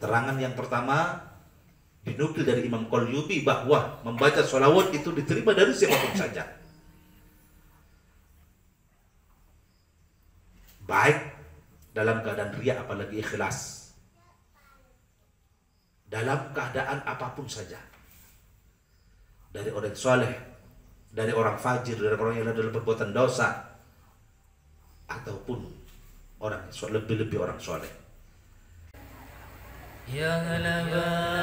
Keterangan yang pertama dinukil dari Imam Qalyubi bahwa membaca sholawat itu diterima dari siapapun saja, baik dalam keadaan riya apalagi ikhlas, dalam keadaan apapun saja, dari orang soleh, dari orang fajir, dari orang yang dalam perbuatan dosa, ataupun orang lebih-lebih orang soleh. Ya ala baitin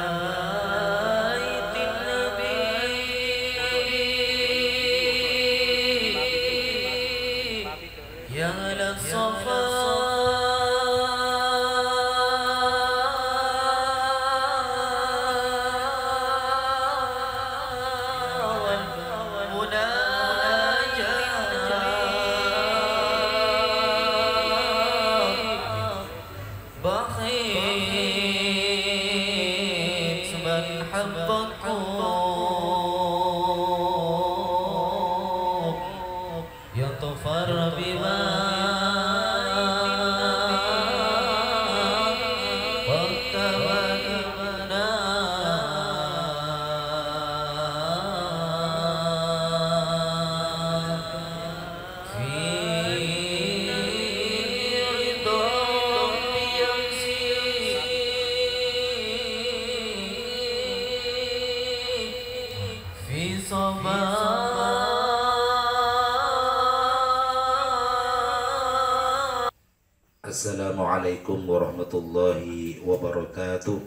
nabi, ya ala safa, Assalamualaikum warahmatullahi wabarakatuh.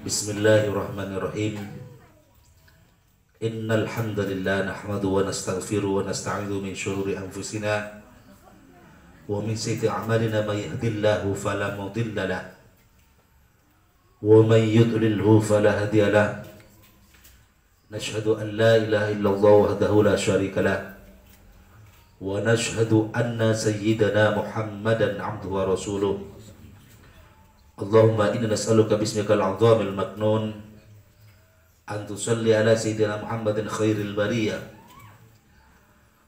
Bismillahirrahmanirrahim. Innal hamdalillah nahmadu wa nastaghfiru wa nasta'idzu min shururi anfusina wa min sayyiati a'malina may yahdihillahu fala mudilla lahu wa may yudlilhu fala hadiya lahu. Nashhadu an la ilaha illallah wahdahu la syarika lahu wa nashhadu anna sayyidana Muhammadan abduhu wa rasuluh. Allahumma inna nas'aluka bismikal azamil maknun an tusalli ala sayyidina Muhammadin khairil bariyah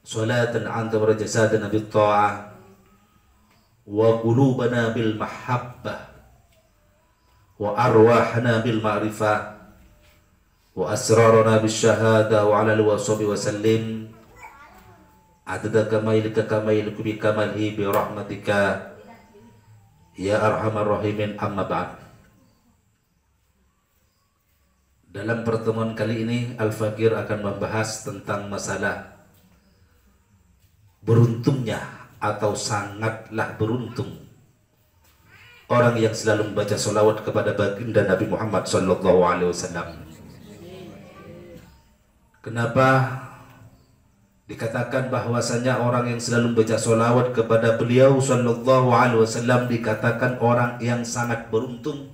salatan anta wa jasadana bit ta'ah wa qulubana bil mahabbah wa arwahana bil ma'rifah wa asrarana bis syahada wa ala alihi wa sahbihi wa sallim adada kamailika kamailiku bi kamalhi bi rahmatika ya arhamar rahimin, amma ba'd. Dalam pertemuan kali ini Al-Fakir akan membahas tentang masalah beruntungnya atau sangatlah beruntung orang yang selalu membaca sholawat kepada baginda Nabi Muhammad SAW. Kenapa dikatakan bahwasanya orang yang selalu membaca sholawat kepada beliau sallallahu alaihi wasallam dikatakan orang yang sangat beruntung?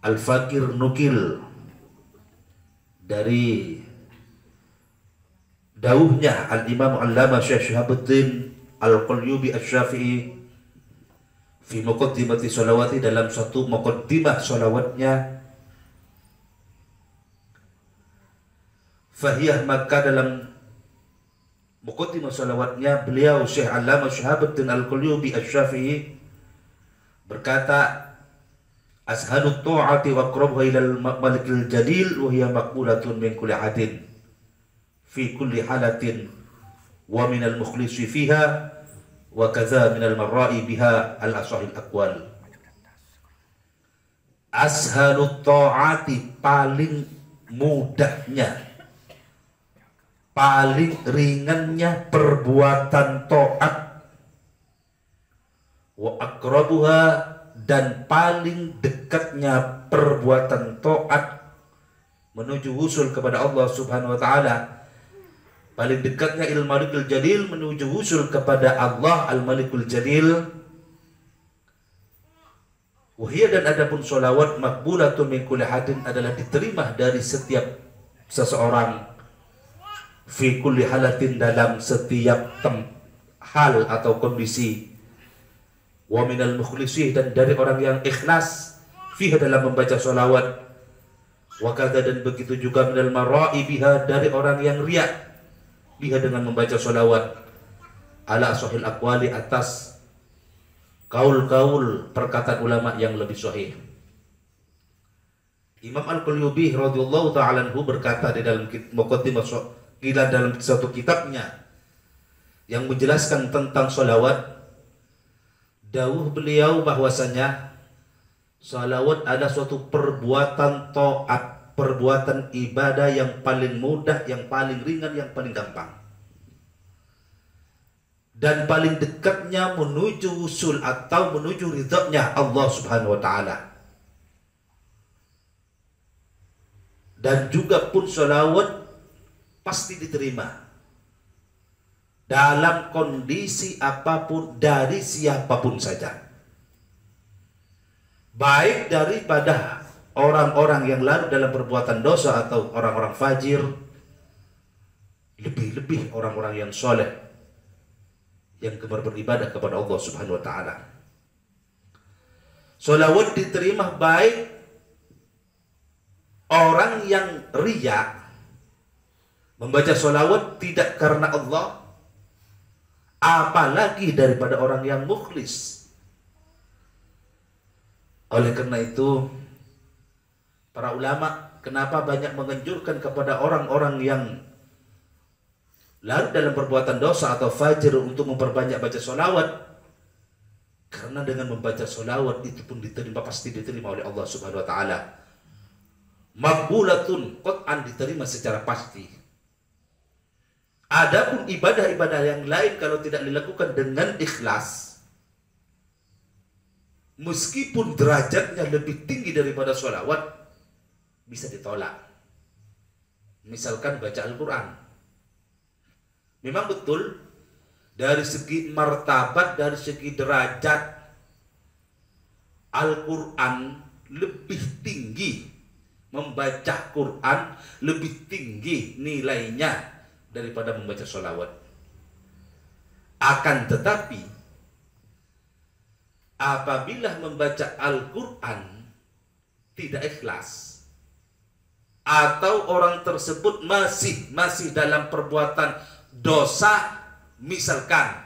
Al-Fakir nukil dari dauhnya Al-Imam Allama Syekh Syihabuddin Al-Qalyubi Asy-Syafi'i fi muqaddimati sholawati, dalam suatu muqaddimah sholawatnya, fahiyah, maka dalam muqaddimah salawatnya beliau Syekh Allama Syihabuddin Al-Qalyubi Asy-Syafi'i berkata, ashanu ta'ati wa aqrabuha ila al-malikil jalil wa hiya maqbulatun min kulli hadin fi kulli halatin wa min al-mukhlisi fiha wa kadza min al-marra'i biha al-asahil aqwal. Ashanu ta'ati, paling mudahnya, paling ringannya perbuatan taat, wa aqrabuha, dan paling dekatnya perbuatan taat menuju wusul kepada Allah Subhanahu wa taala, paling dekatnya ilal malikul jalil menuju wusul kepada Allah al-malikul jalil. Wahia, dan adapun sholawat makbulatun min kulli hadin, adalah diterima dari setiap seseorang, fi kulli halatin, dalam setiap hal atau kondisi, wa minal mukhlisih, dan dari orang yang ikhlas, fiha, dalam membaca sholawat, wa kadza, dan begitu juga minal marra'i biha, dari orang yang riya biha, dengan membaca sholawat, ala sahil aqwali, atas kaul-kaul perkataan ulama yang lebih sahih. Imam Al-Qurtubi radhiyallahu ta'ala anhu berkata di dalam Muqaddimah dalam satu kitabnya yang menjelaskan tentang sholawat, dawuh beliau bahwasanya sholawat adalah suatu perbuatan taat, perbuatan ibadah yang paling mudah, yang paling ringan, yang paling gampang, dan paling dekatnya menuju usul atau menuju ridhonya Allah Subhanahu wa taala. Dan juga pun sholawat pasti diterima dalam kondisi apapun dari siapapun saja, baik daripada orang-orang yang larut dalam perbuatan dosa atau orang-orang fajir, lebih-lebih orang-orang yang soleh yang gemar beribadah kepada Allah Subhanahu wa taala. Sholawat diterima baik orang yang riya, membaca sholawat tidak karena Allah, apalagi daripada orang yang mukhlis. Oleh karena itu, para ulama kenapa banyak menganjurkan kepada orang-orang yang larut dalam perbuatan dosa atau fajir untuk memperbanyak baca sholawat? Karena dengan membaca sholawat itu pun diterima, pasti diterima oleh Allah Subhanahu wa taala. Maqbulatun, qat'an diterima secara pasti. Adapun ibadah-ibadah yang lain kalau tidak dilakukan dengan ikhlas, meskipun derajatnya lebih tinggi daripada sholawat, bisa ditolak. Misalkan baca Al-Quran, memang betul dari segi martabat, dari segi derajat, Al-Quran lebih tinggi, membaca Quran lebih tinggi nilainya daripada membaca sholawat. Akan tetapi apabila membaca Al-Quran tidak ikhlas, atau orang tersebut masih dalam perbuatan dosa, misalkan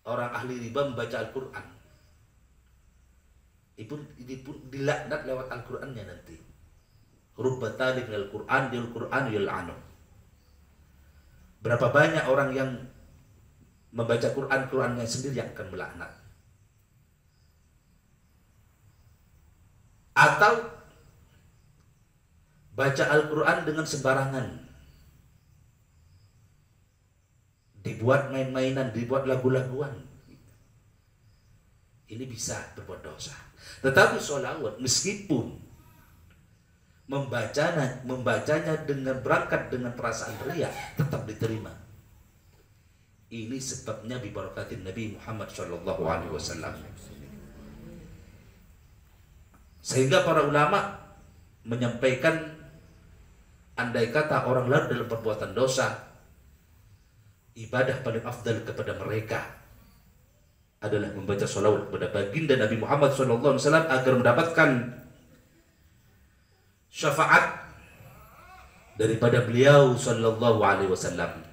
orang ahli riba membaca Al-Quran, ini pun dilaknat lewat Al-Qurannya nanti. Rubba talib al-Quran dil Quran yal'anu. Berapa banyak orang yang membaca Qurannya sendiri yang akan melaknat. Atau baca Al-Quran dengan sembarangan, dibuat main-mainan, dibuat lagu-laguan, ini bisa berbuat dosa. Tetapi sholawat meskipun membacanya dengan berangkat dengan perasaan riya, tetap diterima. Ini sebabnya bibarakatin Nabi Muhammad sallallahu alaihi wasallam. Sehingga para ulama menyampaikan, andai kata orang larut dalam perbuatan dosa, ibadah paling afdal kepada mereka adalah membaca sholawat kepada baginda Nabi Muhammad SAW agar mendapatkan syafaat daripada beliau Sallallahu Alaihi Wasallam.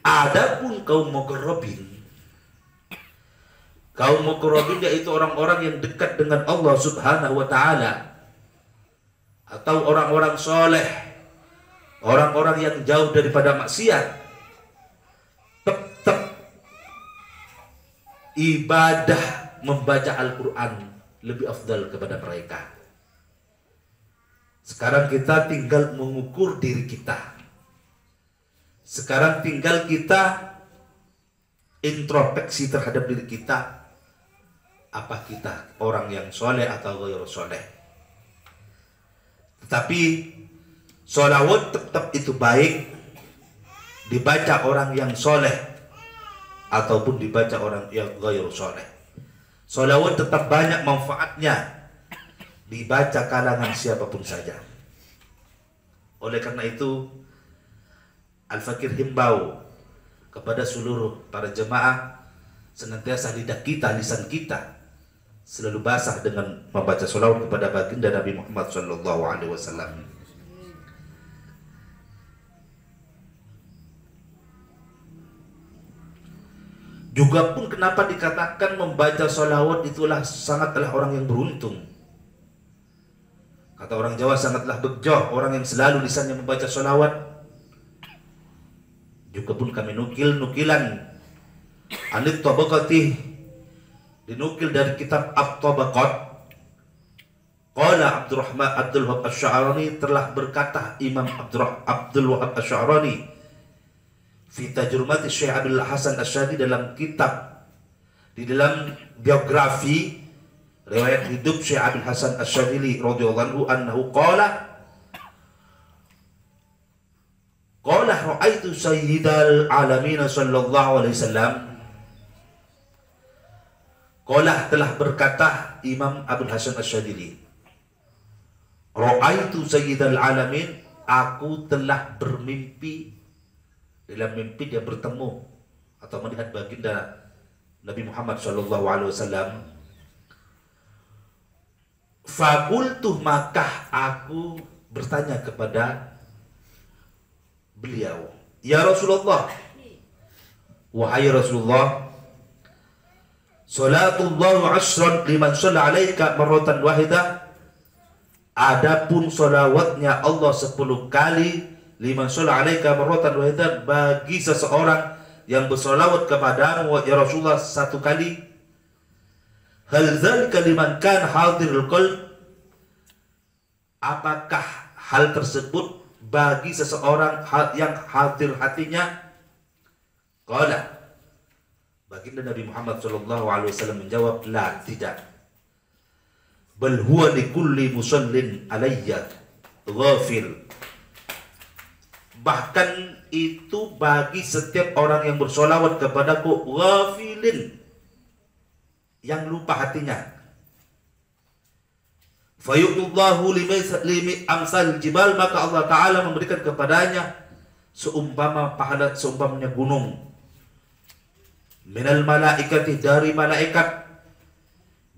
Adapun kaum muqarrabin yaitu orang-orang yang dekat dengan Allah Subhanahu Wa Taala, atau orang-orang soleh, orang-orang yang jauh daripada maksiat, tetap ibadah membaca Al-Quran lebih afdal kepada mereka. Sekarang kita tinggal mengukur diri kita. Sekarang tinggal kita introspeksi terhadap diri kita. Apa kita orang yang soleh atau ghairu soleh? Tetapi sholawat tetap itu baik dibaca orang yang soleh ataupun dibaca orang yang ghairu soleh. Sholawat tetap banyak manfaatnya dibaca kalangan siapapun saja. Oleh karena itu, Al-Fakir himbau kepada seluruh para jemaah, senantiasa lidah kita, lisan kita selalu basah dengan membaca sholawat kepada baginda Nabi Muhammad SAW. Juga pun kenapa dikatakan membaca sholawat itulah sangatlah orang yang beruntung. Kata orang Jawa, sangatlah bejo orang yang selalu lisannya membaca sholawat. Juga pun kami nukilan Anit Tabaqati, dinukil dari kitab At-Tabaqat. Qala Abdul Wahab Asy-Sya'rani, telah berkata Imam Abdul Wahab Asy-Sya'rani fi Tajrumati Syekh Abdul Hasan Asy-Syadili, dalam kitab, di dalam biografi riwayat hidup Syekh Abdul Hasan Asy-Syadili radhiyallahu anhu, qala ra'aitu sayyidal alamin sallallahu alaihi wasallam. Qala, telah berkata Imam Abdul Hasan Asy-Syadili, ra'aitu sayyidal alamin, aku telah bermimpi. Dalam mimpi dia bertemu atau melihat baginda Nabi Muhammad sallallahu alaihi wasallam. Fakultu, maka aku bertanya kepada beliau, ya Rasulullah, wahai Rasulullah, salatullah asran liman shalla alaika marratan wahidah, adapun salawatnya Allah 10 kali, liman shalla alaika marratan wahidah, bagi seseorang yang bersalawat kepadamu ya Rasulullah 1 kali. Hal dzalika liman kan hadirul qalb, apakah hal tersebut bagi seseorang yang hadir hatinya? Qala, baginda Nabi Muhammad sallallahu alaihi wasallam menjawab, la, tidak. Bal huwa likulli musallin alayya ghafil, bahkan itu bagi setiap orang yang bersolawat kepadaku, ghafilin, yang lupa hatinya. Fayu'tullahu limi amsal jibal, maka Allah Ta'ala memberikan kepadanya seumpamanya gunung. Minal malaikati, dari malaikat.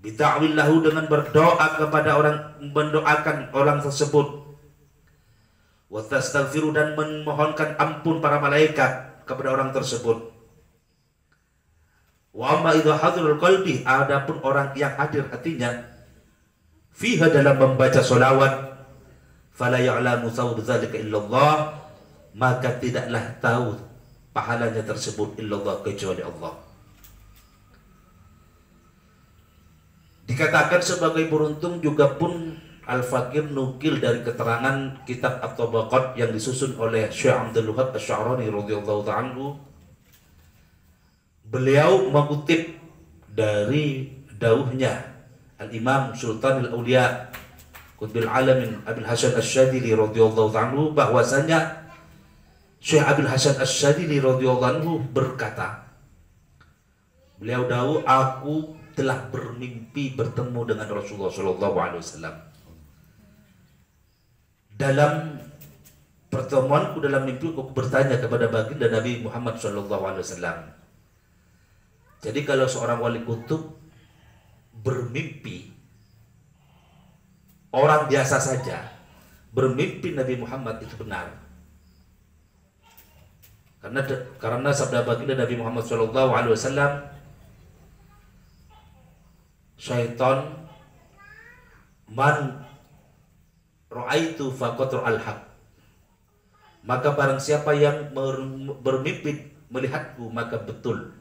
Bita'willahu, dengan berdoa kepada orang, mendoakan orang tersebut. Wa tastaghfiru, dan memohonkan ampun para malaikat kepada orang tersebut. Wa amma idza hadirul qalbi, adapun orang yang hadir hatinya, fiha, dalam membaca sholawat, fala ya'lamu thawab dzalika illallah, maka tidaklah tahu pahalanya tersebut illallah, kecuali Allah. Dikatakan sebagai beruntung juga pun Al-Fakir nukil dari keterangan kitab At-Tabaqat yang disusun oleh Syekh Abdul Wahab Asy-Sya'rani radhiyallahu ta'ala anhu. Beliau mengutip dari dauhnya Al-Imam Sultan Al-Awliya Qutbil Alamin Abdul Hasan Asy-Syadili radhiyallahu ta'ala anhu, bahwasanya Syekh Abdul Hasan Asy-Syadili radhiyallahu anhu berkata, beliau dawuh, aku telah bermimpi bertemu dengan Rasulullah sallallahu alaihi wasallam. Dalam pertemuanku, dalam mimpi, aku bertanya kepada baginda Nabi Muhammad sallallahu alaihi wasallam. Jadi kalau seorang wali kutub bermimpi, orang biasa saja bermimpi Nabi Muhammad, itu benar. Karena sabda baginda Nabi Muhammad sallallahu alaihi wasallam, syaitan man ra'aitu faqad ra'al haq, maka barang siapa yang bermimpi melihatku, maka betul.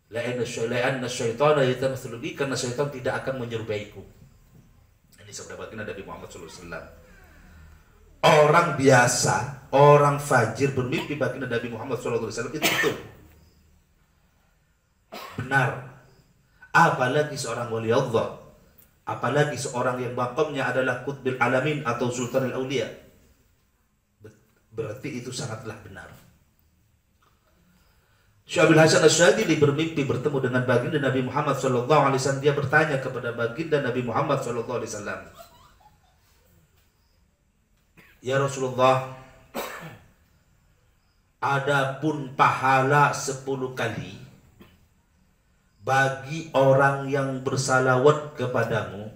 La'anna syaitana yatamatsalu bi, karena syaitan tidak akan menyerupaiku. Ini sabda baginda Nabi Muhammad sallallahu alaihi wasallam. Orang biasa, orang fajir bermimpi baginda Nabi Muhammad sallallahu alaihi wasallam, itu betul, benar. Apalagi seorang wali Allah, apalagi seorang yang maqamnya adalah Qutbil Alamin atau Sultan Al-Awliya, berarti itu sangatlah benar. Syekh Abdul Hasan Asy-Syadili bermimpi bertemu dengan baginda Nabi Muhammad sallallahu alaihi wasallam. Dia bertanya kepada baginda Nabi Muhammad sallallahu alaihi wasallam, ya Rasulullah, adapun pahala 10 kali bagi orang yang bersalawat kepadamu,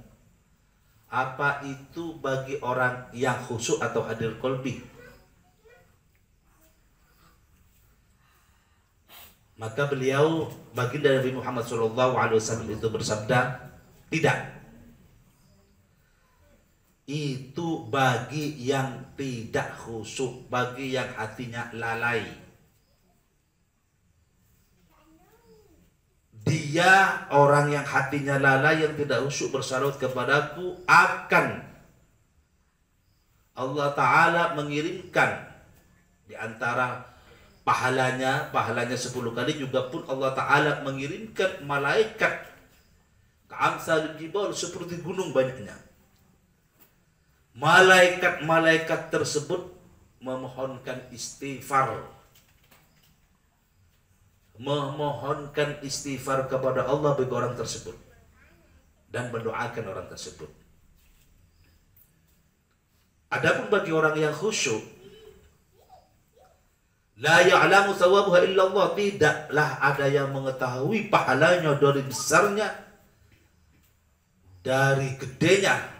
apa itu bagi orang yang khusyuk atau hadir qalbi? Maka beliau, baginda Nabi Muhammad SAW itu bersabda, tidak. Itu bagi yang tidak khusyuk, bagi yang hatinya lalai. Dia orang yang hatinya lalai, yang tidak khusyuk bersalawat kepadaku, akan Allah Ta'ala mengirimkan di antara pahalanya 10 kali juga pun Allah Ta'ala mengirimkan malaikat ka'amsalil jibal, seperti gunung banyaknya. Malaikat-malaikat tersebut memohonkan istighfar, kepada Allah bagi orang tersebut dan mendoakan orang tersebut. Adapun bagi orang yang khusyuk, la ya'lamu thawabuha illallah, tidaklah ada yang mengetahui pahalanya, dari besarnya, dari gedenya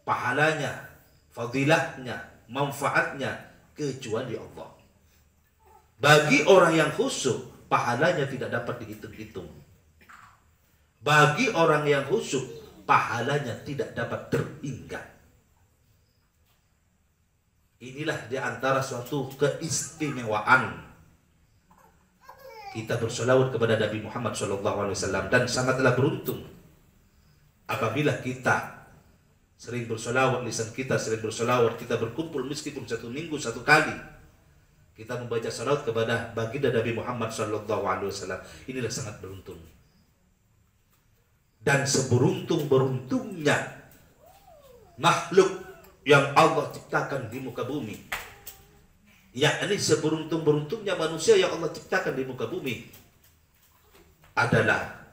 pahalanya, fadilahnya, manfaatnya, kecuali Allah. Bagi orang yang khusyuk, pahalanya tidak dapat dihitung-hitung. Bagi orang yang khusyuk, pahalanya tidak dapat terhingga. Inilah di antara suatu keistimewaan kita bersolawat kepada Nabi Muhammad SAW, dan sangatlah beruntung apabila kita sering bersolawat, lisan kita sering bersolawat, kita berkumpul meskipun 1 minggu 1 kali kita membaca salawat kepada baginda Nabi Muhammad SAW. Inilah sangat beruntung. Dan seberuntung-beruntungnya makhluk yang Allah ciptakan di muka bumi, yakni seberuntung-beruntungnya manusia yang Allah ciptakan di muka bumi, adalah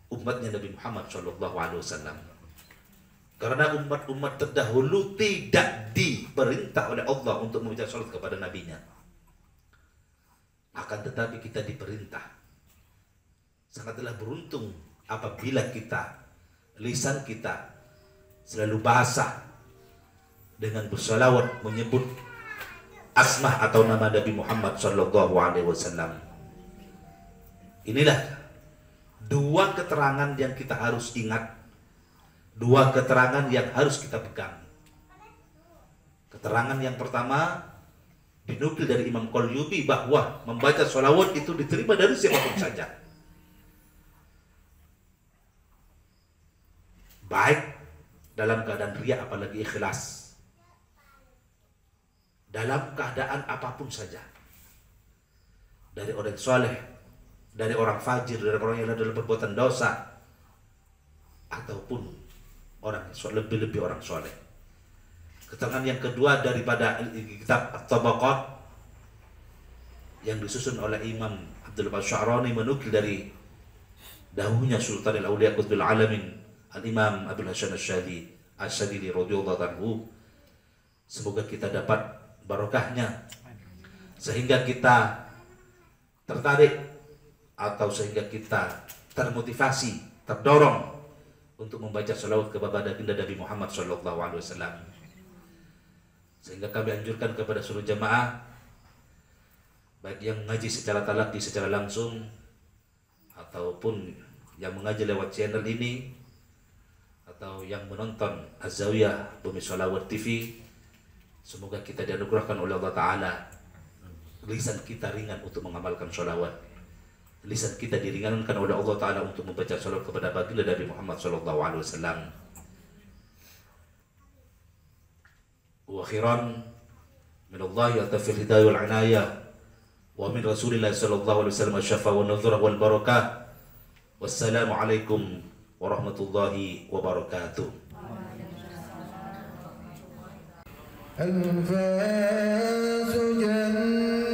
umatnya Nabi Muhammad SAW. Karena umat-umat terdahulu tidak diperintah oleh Allah untuk membaca salat kepada nabinya. Akan tetapi kita diperintah. Sangatlah beruntung apabila lisan kita selalu basah dengan bersalawat menyebut asmah atau nama Nabi Muhammad SAW. Inilah 2 keterangan yang kita harus ingat, 2 keterangan yang harus kita pegang. Keterangan yang pertama dinukil dari Imam Qalyubi bahwa membaca sholawat itu diterima dari siapapun saja, baik dalam keadaan riya apalagi ikhlas, dalam keadaan apapun saja, dari orang soleh, dari orang fajir, dari orang yang dalam perbuatan dosa, ataupun orang lebih orang soleh. Keterangan yang kedua daripada kitab At-Tabaqat yang disusun oleh Imam Abdul Sya'rani, menukil dari dahulunya Sultan al-Awliya Qutbul Alamin Al-Imam Abdul Hasan Asy-Syadili radhiyallahu anhu. Semoga kita dapat barokahnya sehingga kita tertarik atau sehingga kita termotivasi, terdorong untuk membaca salawat kepada baginda Nabi Muhammad SAW. Sehingga kami anjurkan kepada seluruh jamaah, baik yang mengaji secara talaqi, secara langsung, ataupun yang mengaji lewat channel ini, atau yang menonton Az-Zawiyah Bumi Sholawat TV, semoga kita dianugerahkan oleh Allah Ta'ala lisan kita ringan untuk mengamalkan sholawat, lisan kita diringankan oleh Allah Ta'ala untuk membaca sholawat kepada baginda Nabi Muhammad SAW. Wa akhiran minallahi atafil hidayah wal inayah wa min rasulillah sallallahu alaihi wasallam asyafa wa nadhurah wal barakah. Wassalamu alaikum warahmatullahi wabarakatuh. أنفاس جنة